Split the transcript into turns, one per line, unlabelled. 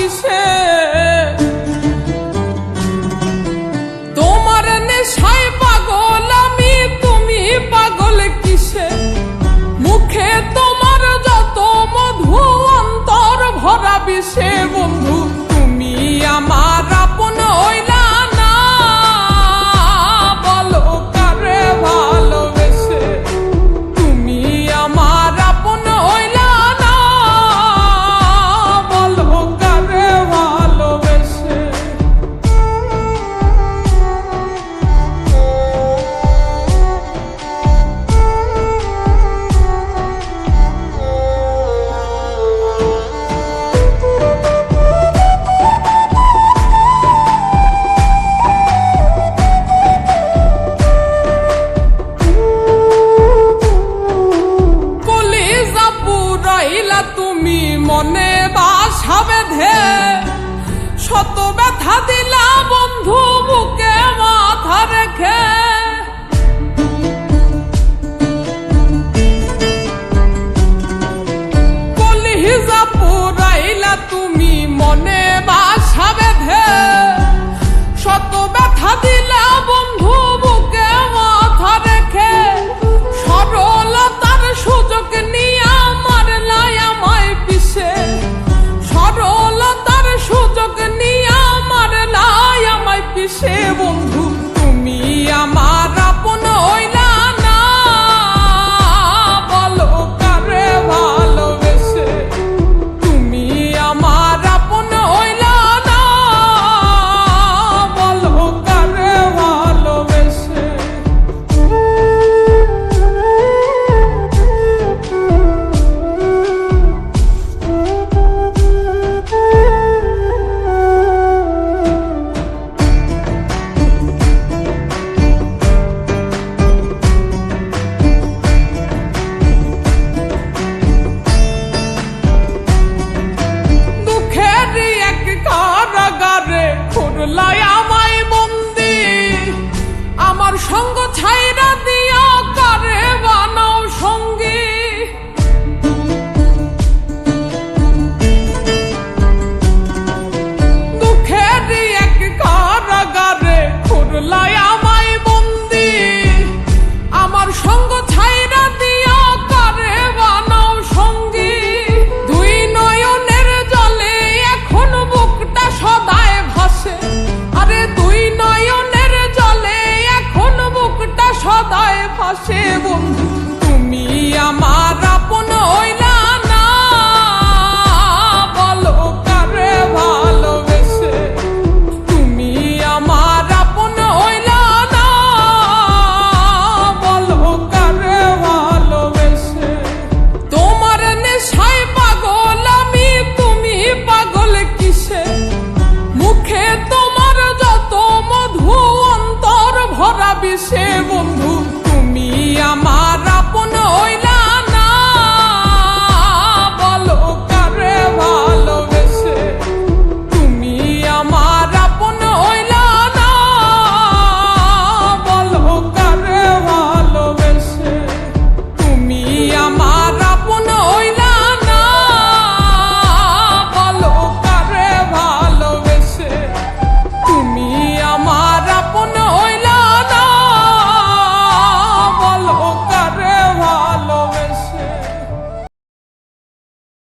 বিষে। তোমার নেশায় পাগল আমি, তুমি পাগল কিসে? মুখে তোমার যত মধু, অন্তর ভরা বিষে। বন্ধু তুমি আমার আপন হইলা না, বলো কারে ভালোবেসে। তুমি আমার আপন হইলা না, বলো কারে ভালোবেসে। তুমি মনে বাসা বেঁধে, শত ব্যথা দিলা বন্ধু বুকে মাথা রেখে। কলিজা পুরাইলা তুমি মনে বাসা বেঁধে, শত ব্যথা দিলা বন্ধু বুকে মাথা রেখে। সরলতার সুযোগ নিয়ে মারলাই আমায় পিছে, সরলতার সুযোগ নিয়ে মারলাই আমায় পিছে। বন্ধু তুমি আমার আপন হইলা না, বলো কারে ভালোবেসে। তুমি আমার আপন হইলা না, বলো কারে ভালোবেসে। কারাগারে খুরলাই আমায় বন্দি, আমার সঙ্গ ছাইরা দিয়া কারে বানাও সঙ্গী। দুঃখের এক কারাগারে খুরলাই আমায় বন্দি, আমার সঙ্গ ছাইরা দিয়া কারে বানাও সঙ্গী। দুই নয়নের জলে এখন বুকটা সদায় ভাসে, আরে দুই নয়নের জলে এখন বুকটা সদায় ভাসে। বন্ধু তুমি আমার আপন হইলা না, বলো কারে ভালোবেসে। তুমি আমার আপন হইলা না, বলো কারে ভালোবেসে। তোমার নেশায় পাগল আমি, তুমি পাগল কিসে? মুখে তোমার যত মধু, অন্তর ভরা বিষে। বন্ধু